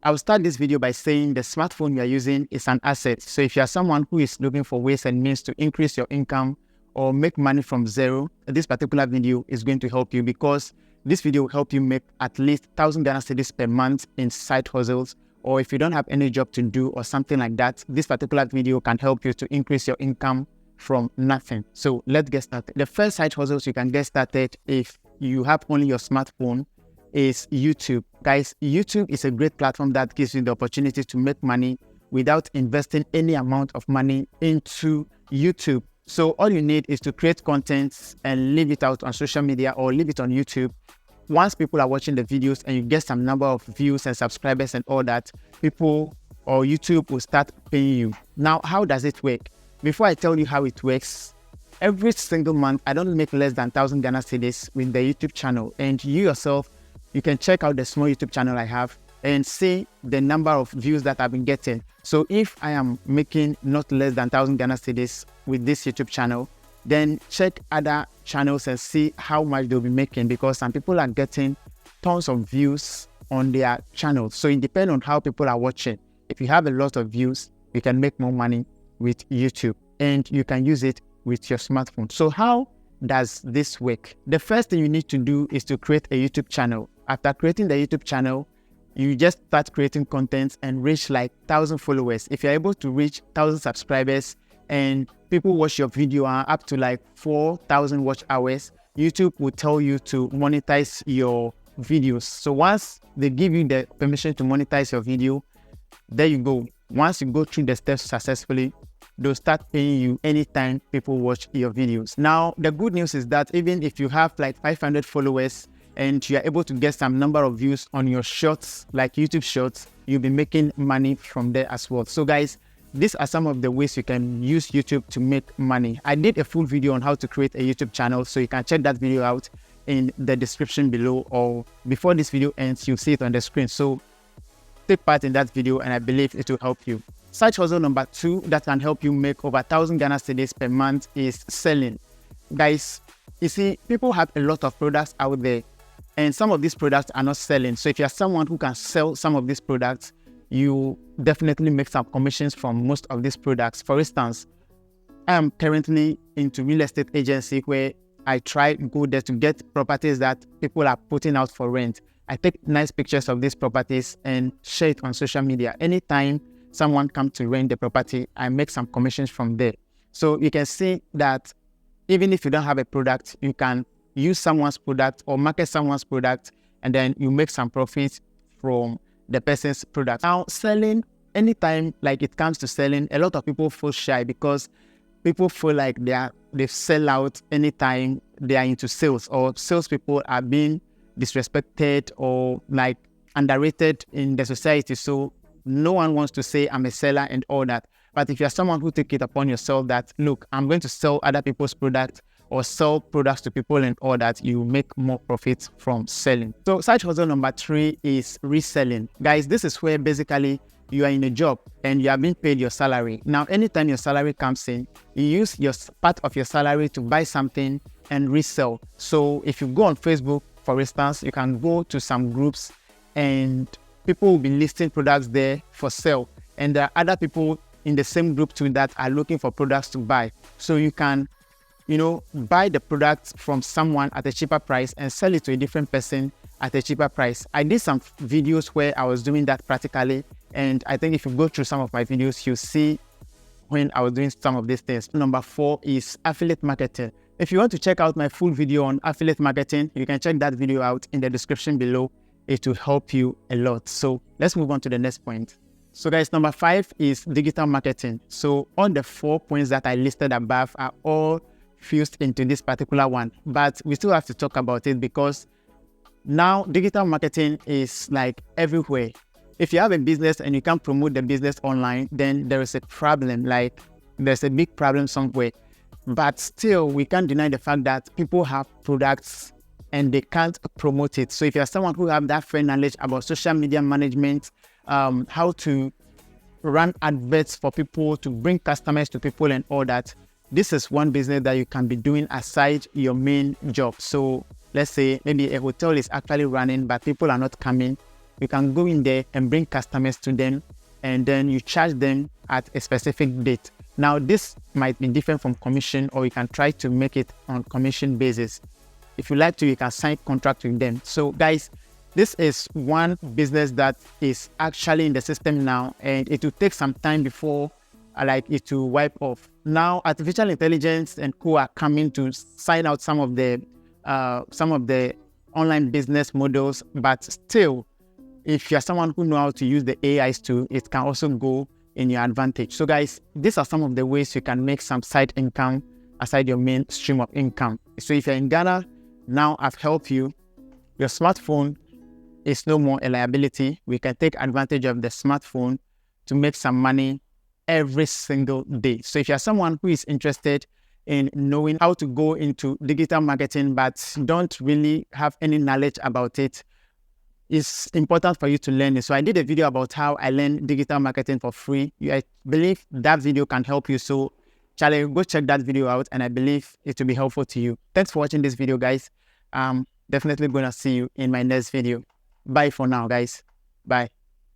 I'll start this video by saying the smartphone you're using is an asset. So if you're someone who is looking for ways and means to increase your income or make money from zero, this particular video is going to help you, because this video will help you make at least 1,000 Ghana cedis per month in side hustles. Or if you don't have any job to do or something like that, this particular video can help you to increase your income from nothing. So let's get started. The first side hustles you can get started if you have only your smartphone is YouTube. Guys, YouTube is a great platform that gives you the opportunity to make money without investing any amount of money into YouTube. So all you need is to create content and leave it out on social media or leave it on YouTube. Once people are watching the videos and you get some number of views and subscribers and all that, people or YouTube will start paying you. Now, how does it work? Before I tell you how it works, every single month, I don't make less than 1,000 Ghana cedis with the YouTube channel. And you yourself, you can check out the small YouTube channel I have and see the number of views that I've been getting. So if I am making not less than 1,000 Ghana cedis with this YouTube channel, then check other channels and see how much they'll be making, because some people are getting tons of views on their channels. So it depends on how people are watching. If you have a lot of views, you can make more money with YouTube, and you can use it with your smartphone. So how does this work? The first thing you need to do is to create a YouTube channel. After creating the YouTube channel, you just start creating content and reach like 1,000 followers. If you're able to reach 1,000 subscribers and people watch your video up to like 4,000 watch hours, YouTube will tell you to monetize your videos. So once they give you the permission to monetize your video, there you go. Once you go through the steps successfully, they'll start paying you anytime people watch your videos. Now, the good news is that even if you have like 500 followers and you're able to get some number of views on your shorts, like YouTube shorts, you'll be making money from there as well. So guys, these are some of the ways you can use YouTube to make money. I did a full video on how to create a YouTube channel, so you can check that video out in the description below, or before this video ends, you'll see it on the screen. So take part in that video and I believe it will help you. Side hustle number 2 that can help you make over 1,000 Ghana cedis per month is selling. Guys, you see, people have a lot of products out there and some of these products are not selling. So if you're someone who can sell some of these products, you definitely make some commissions from most of these products. For instance, I am currently into real estate agency where I try to go there to get properties that people are putting out for rent. I take nice pictures of these properties and share it on social media. Anytime someone comes to rent the property, I make some commissions from there. So you can see that even if you don't have a product, you can use someone's product or market someone's product, and then you make some profits from the person's product. Now, selling, anytime like it comes to selling, a lot of people feel shy because people feel like they sell out anytime they are into sales, or salespeople are being disrespected or like underrated in the society. So no one wants to say I'm a seller and all that. But if you're someone who take it upon yourself that, look, I'm going to sell other people's products or sell products to people and all that, you make more profits from selling. So side hustle number 3 is reselling. Guys, this is where basically you are in a job and you are being paid your salary. Now, anytime your salary comes in, you use your part of your salary to buy something and resell. So if you go on Facebook, for instance, you can go to some groups and people will be listing products there for sale. And there are other people in the same group too that are looking for products to buy. So you can, buy the product from someone at a cheaper price and sell it to a different person at a cheaper price. I did some videos where I was doing that practically. And I think if you go through some of my videos, you'll see when I was doing some of these things. Number 4 is affiliate marketing. If you want to check out my full video on affiliate marketing, you can check that video out in the description below. It will help you a lot. So let's move on to the next point. So guys, number 5 is digital marketing. So all the 4 points that I listed above are all fused into this particular one, but we still have to talk about it because now digital marketing is like everywhere. If you have a business and you can't promote the business online, then there is a problem, like there's a big problem somewhere. But still, we can't deny the fact that people have products and they can't promote it. So if you're someone who have that fair knowledge about social media management, how to run adverts for people, to bring customers to people and all that, this is one business that you can be doing aside your main job. So let's say maybe a hotel is actually running, but people are not coming you can go in there and bring customers to them, and then you charge them at a specific date. Now, this might be different from commission, or you can try to make it on commission basis. If you like to, you can sign contract with them. So guys, this is one business that is actually in the system now, and it will take some time before it will wipe off. Now, artificial intelligence and co are coming to sign out some of the online business models, but still, if you're someone who knows how to use the AIs too, it can also go in your advantage. So guys, these are some of the ways you can make some side income aside your main stream of income. So if you're in Ghana, now I've helped you. Your smartphone is no more a liability. We can take advantage of the smartphone to make some money every single day. So if you're someone who is interested in knowing how to go into digital marketing, but don't really have any knowledge about it, it's important for you to learn it. So I did a video about how I learned digital marketing for free. I believe that video can help you. So Charlie, go check that video out, and I believe it will be helpful to you. Thanks for watching this video, guys. I'm definitely going to see you in my next video. Bye for now, guys. Bye.